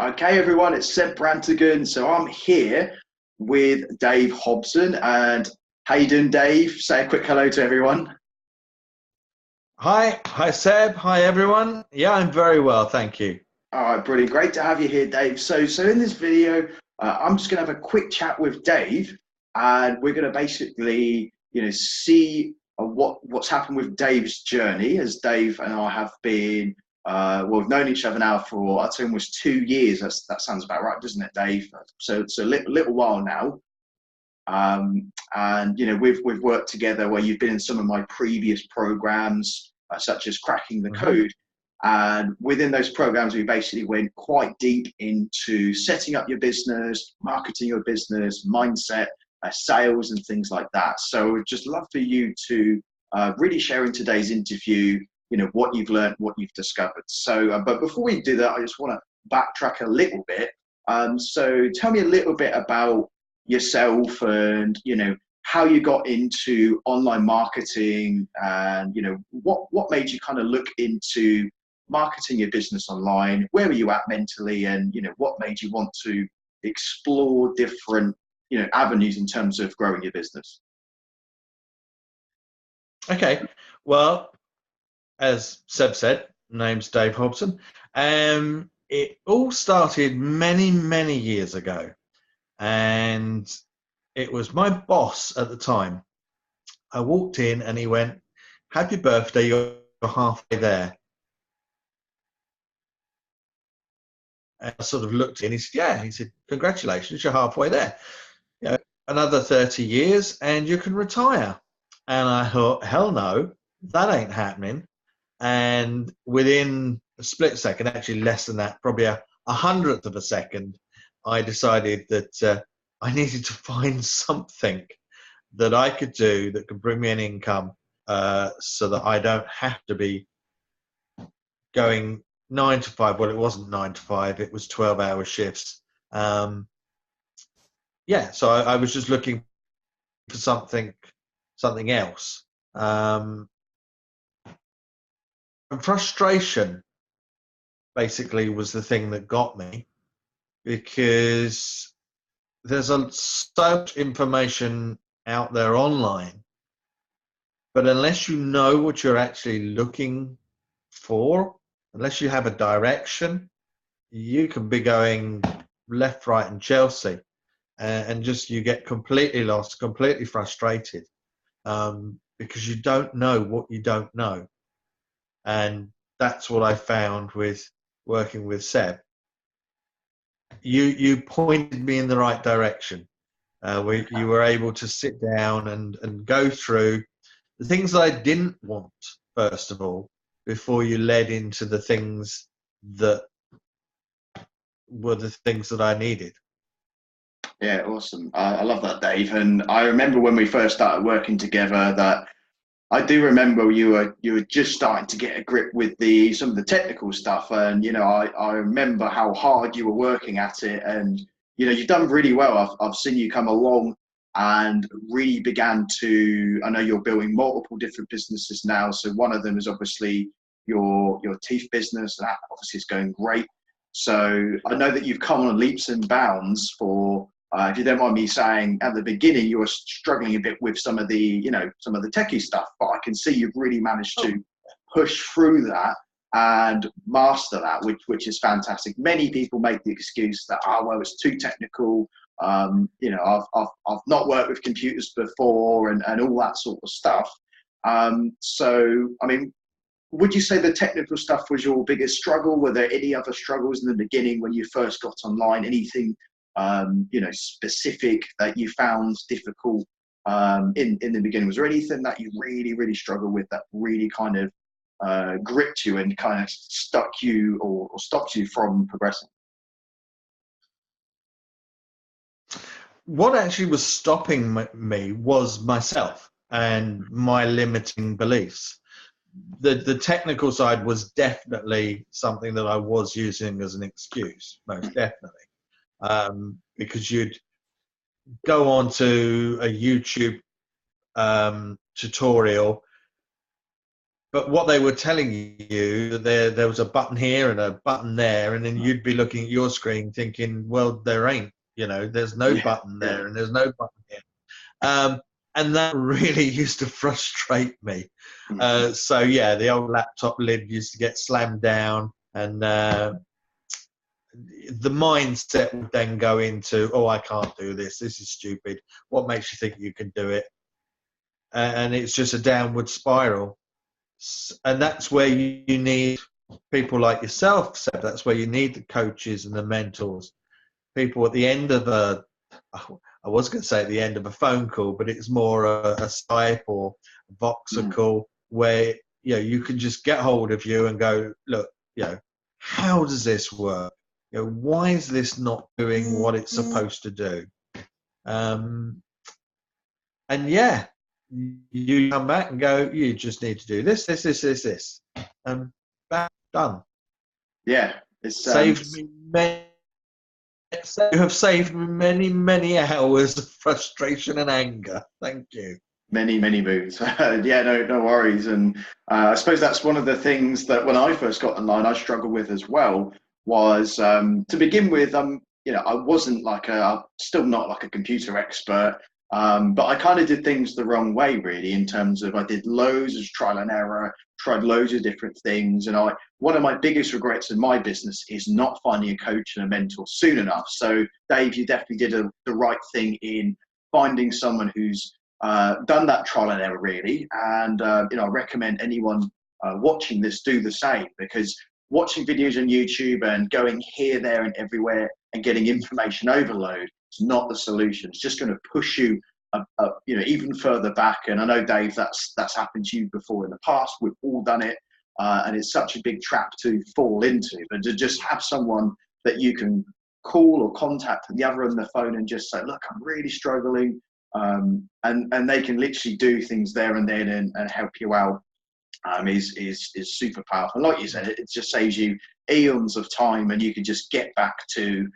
Okay, everyone, it's Seb Brantigan. So I'm here with Dave Hobson. And how you doing, Dave? Say a quick hello to everyone. Hi Seb, hi everyone. Yeah, I'm very well, thank you. All right, brilliant. Great to have you here, Dave. So in this video, I'm just going to have a quick chat with Dave, and we're going to basically, see what's happened with Dave's journey, as Dave and I have been, we've known each other now for I'd say almost 2 years. That sounds about right, doesn't it, Dave? So it's a little while now. And we've worked together where you've been in some of my previous programs, such as Cracking the hmm Code. And within those programs, we basically went quite deep into setting up your business, marketing your business, mindset, sales, and things like that. So we'd just love for you to really share in today's interview, what you've learned, what you've discovered. So, but before we do that, I just want to backtrack a little bit. So tell me a little bit about yourself and how you got into online marketing, and what made you kind of look into marketing your business online. Where were you at mentally, and what made you want to explore different avenues in terms of growing your business? Okay, well, as Seb said, name's Dave Hobson. It all started many, many years ago, and it was my boss at the time. I walked in and he went, "Happy birthday, you're halfway there." And I sort of looked in, he said, "Yeah," he said, "Congratulations, you're halfway there. You know, another 30 years and you can retire." And I thought, hell no, that ain't happening. And within a split second, actually less than that, probably a hundredth of a second, I decided that I needed to find something that I could do that could bring me an income, so that I don't have to be going 9 to 5. Well, it wasn't 9 to 5, it was 12-hour shifts. Um, yeah, so I was just looking for something else. Um, and frustration basically was the thing that got me, because there's so much information out there online, but unless you know what you're actually looking for, unless you have a direction, you can be going left, right, and Chelsea, and just you get completely lost, completely frustrated, because you don't know what you don't know. And that's what I found with working with Seb. You pointed me in the right direction. You were able to sit down and go through the things that I didn't want, first of all, before you led into the things that were the things that I needed. Yeah, awesome. I love that, Dave. And I remember when we first started working together that I do remember you were just starting to get a grip with the some of the technical stuff, and I remember how hard you were working at it, and you've done really well. I've seen you come along and really began to. I know you're building multiple different businesses now, so one of them is obviously your teeth business, and that obviously is going great. So I know that you've come on leaps and bounds for if you don't mind me saying, at the beginning, you were struggling a bit with some of the techie stuff, but I can see you've really managed to push through that and master that, which is fantastic. Many people make the excuse that, oh, well, it's too technical. I've not worked with computers before, and all that sort of stuff. So, I mean, would you say the technical stuff was your biggest struggle? Were there any other struggles in the beginning when you first got online? Anything specific that you found difficult in the beginning? Was there anything that you really, really struggled with that really kind of gripped you and kind of stuck you or stopped you from progressing? What actually was stopping me was myself and my limiting beliefs. The technical side was definitely something that I was using as an excuse, most definitely, because you'd go on to a YouTube tutorial, but what they were telling you, there was a button here and a button there, and then you'd be looking at your screen thinking, well, there ain't, there's no Yeah, button yeah. there and there's no button here. And that really used to frustrate me. So yeah, the old laptop lid used to get slammed down, and the mindset would then go into, oh, I can't do this. This is stupid. What makes you think you can do it? And it's just a downward spiral. And that's where you need people like yourself, Seb. That's where you need the coaches and the mentors. People at the end of I was going to say at the end of a phone call, but it's more a Skype or a Voxer call where you can just get hold of you and go, look, how does this work? Why is this not doing what it's supposed to do? And yeah, you come back and go, you just need to do this, this, this, this, this, and bam, done. Yeah, it's saved me many. You have saved me many, many hours of frustration and anger. Thank you. Many moves. Yeah, no worries. And I suppose that's one of the things that when I first got online, I struggled with as well. Was to begin with, I wasn't I'm still not like a computer expert, but I kind of did things the wrong way, really, in terms of I did loads of trial and error, tried loads of different things, and one of my biggest regrets in my business is not finding a coach and a mentor soon enough. So, Dave, you definitely did the right thing in finding someone who's done that trial and error, really. And I recommend anyone watching this do the same, because watching videos on YouTube and going here, there, and everywhere and getting information overload is not the solution. It's just going to push you, even further back. And I know, Dave, that's happened to you before in the past. We've all done it, and it's such a big trap to fall into. But to just have someone that you can call or contact on the other end of the phone and just say, look, I'm really struggling, and they can literally do things there and then and help you out. Is super powerful. Like you said, it just saves you eons of time, and you can just get back to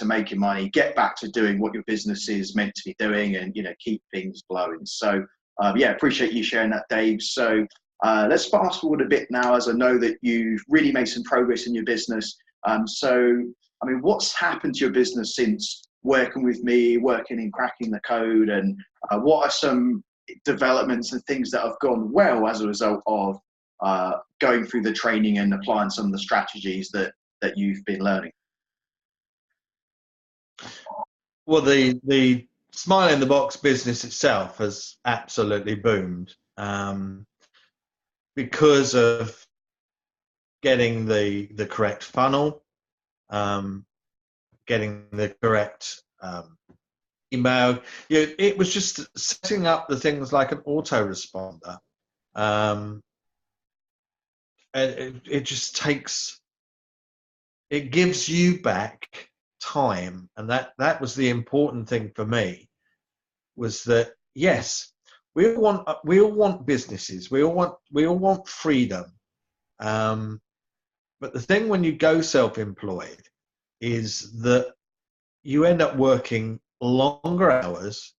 making money, get back to doing what your business is meant to be doing, and keep things flowing. So appreciate you sharing that, Dave. So let's fast forward a bit now, as I know that you've really made some progress in your business. What's happened to your business since working with me, working in Cracking the Code, and what are some developments and things that have gone well as a result of going through the training and applying some of the strategies that you've been learning? Well, the Smile in the Box business itself has absolutely boomed because of getting the correct funnel, getting the correct email. It was just setting up the things like an autoresponder, and it just takes, it gives you back time, and that was the important thing for me, was that yes, we all want businesses, we all want freedom, but the thing when you go self-employed is that you end up working longer hours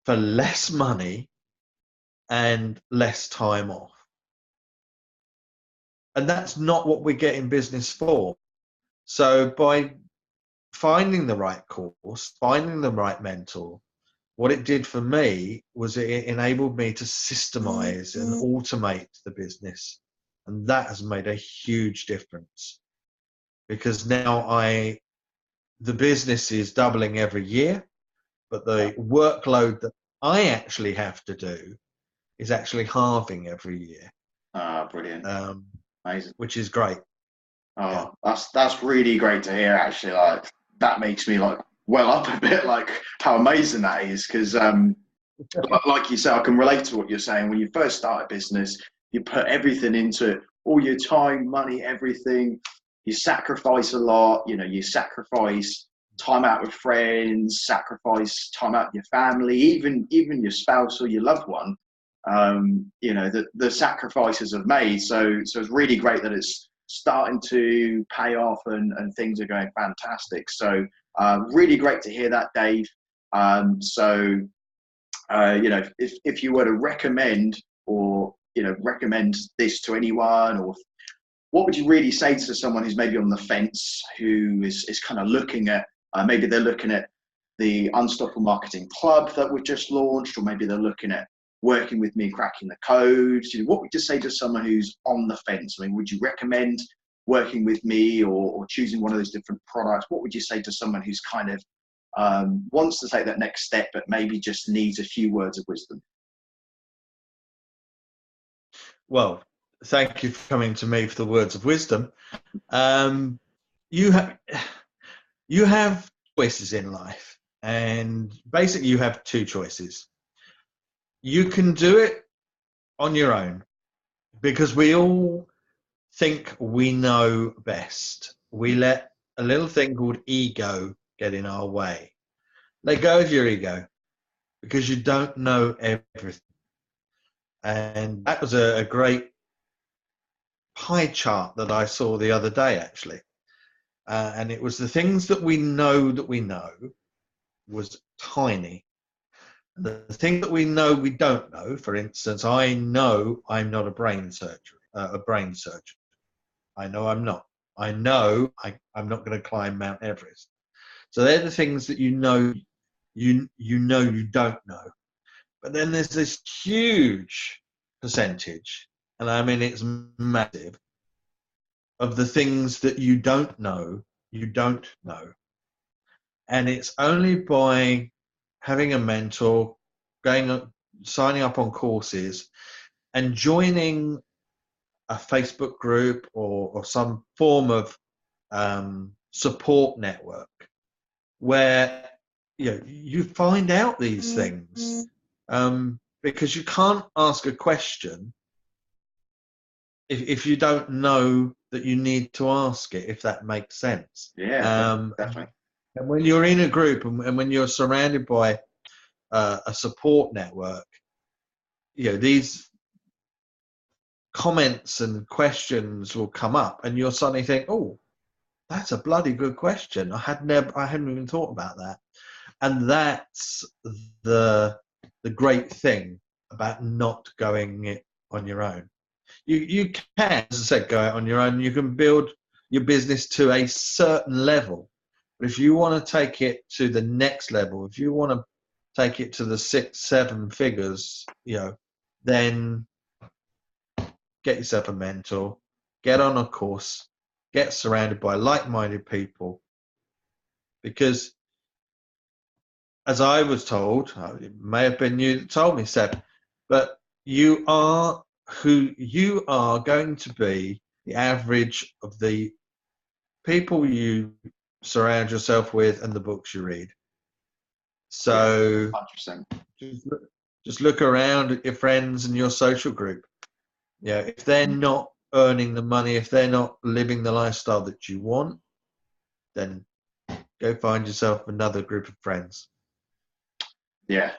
for less money and less time off. And that's not what we get in business for. So by finding the right course, finding the right mentor, what it did for me was it enabled me to systemize and automate the business. And that has made a huge difference, because now the business is doubling every year, but the workload that I actually have to do is actually halving every year. Brilliant. Amazing. Which is great. Oh, yeah. That's really great to hear, actually. Like, that makes me well up a bit, like how amazing that is, because like you say, I can relate to what you're saying. When you first start a business, you put everything into it, all your time, money, everything. You sacrifice a lot. You sacrifice time out with friends, sacrifice time out with your family, even your spouse or your loved one. The sacrifices are made. So it's really great that it's starting to pay off and things are going fantastic. So really great to hear that, Dave. If you were to recommend or recommend this to anyone? Or what would you really say to someone who's maybe on the fence, who is kind of looking at, maybe they're looking at the Unstoppable Marketing Club that we've just launched, or maybe they're looking at working with me, cracking the code? What would you say to someone who's on the fence? I mean, would you recommend working with me, or choosing one of those different products? What would you say to someone who's kind of wants to take that next step, but maybe just needs a few words of wisdom? Well, thank you for coming to me for the words of wisdom. You have choices in life, and basically you have two choices. You can do it on your own, because we all think we know best. We let a little thing called ego get in our way. Let go of your ego, because you don't know everything. And that was a great pie chart that I saw the other day, actually. And it was the things that we know was tiny. The thing that we know we don't know, for instance, I know I'm not a brain surgeon. I know I'm not. I know I'm not going to climb Mount Everest. So they're the things that you know you don't know. But then there's this huge percentage, and I mean it's massive, of the things that you don't know. And it's only by having a mentor, signing up on courses, and joining a Facebook group or some form of support network where you find out these things, because you can't ask a question if you don't know that you need to ask it, if that makes sense. Yeah, definitely. And when you're in a group, and when you're surrounded by a support network, these comments and questions will come up, and you'll suddenly think, oh, that's a bloody good question. I hadn't even thought about that. And that's the great thing about not going it on your own. You can, as I said, go out on your own. You can build your business to a certain level. But if you want to take it to the next level, if you want to take it to the 6-7 figures, then get yourself a mentor, get on a course, get surrounded by like-minded people. Because as I was told, it may have been you that told me, Seb, but you are going to be the average of the people you surround yourself with and the books you read. So 100%. just look around at your friends and your social group. If they're not earning the money, if they're not living the lifestyle that you want, then go find yourself another group of friends. Yeah,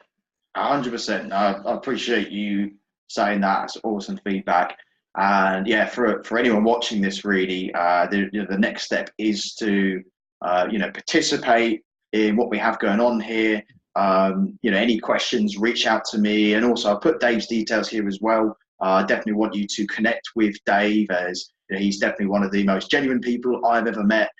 100%. I appreciate you saying that. It's awesome feedback. And yeah, for anyone watching this, really, the next step is to participate in what we have going on here. Any questions, reach out to me, and also I'll put Dave's details here as well. I definitely want you to connect with Dave, as he's definitely one of the most genuine people I've ever met.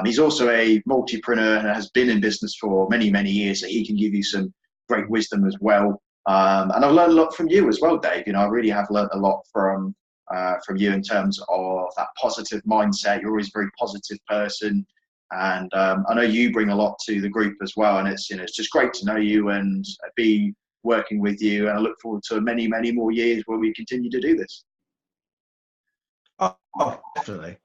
He's also a multipreneur and has been in business for many, many years, so he can give you some great wisdom as well. And I've learned a lot from you as well, Dave. I really have learned a lot from you in terms of that positive mindset. You're always a very positive person, and I know you bring a lot to the group as well. And it's just great to know you and be working with you. And I look forward to many, many more years where we continue to do this. Oh, definitely.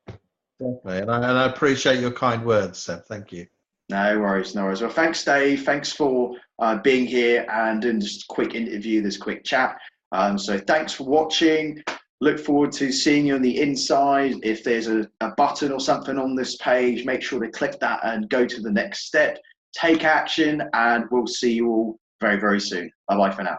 And I appreciate your kind words, Seb. Thank you. No worries. Well, thanks, Dave. Thanks for being here and doing this quick interview, this quick chat. So thanks for watching. Look forward to seeing you on the inside. If there's a button or something on this page, make sure to click that and go to the next step. Take action, and we'll see you all very, very soon. Bye-bye for now.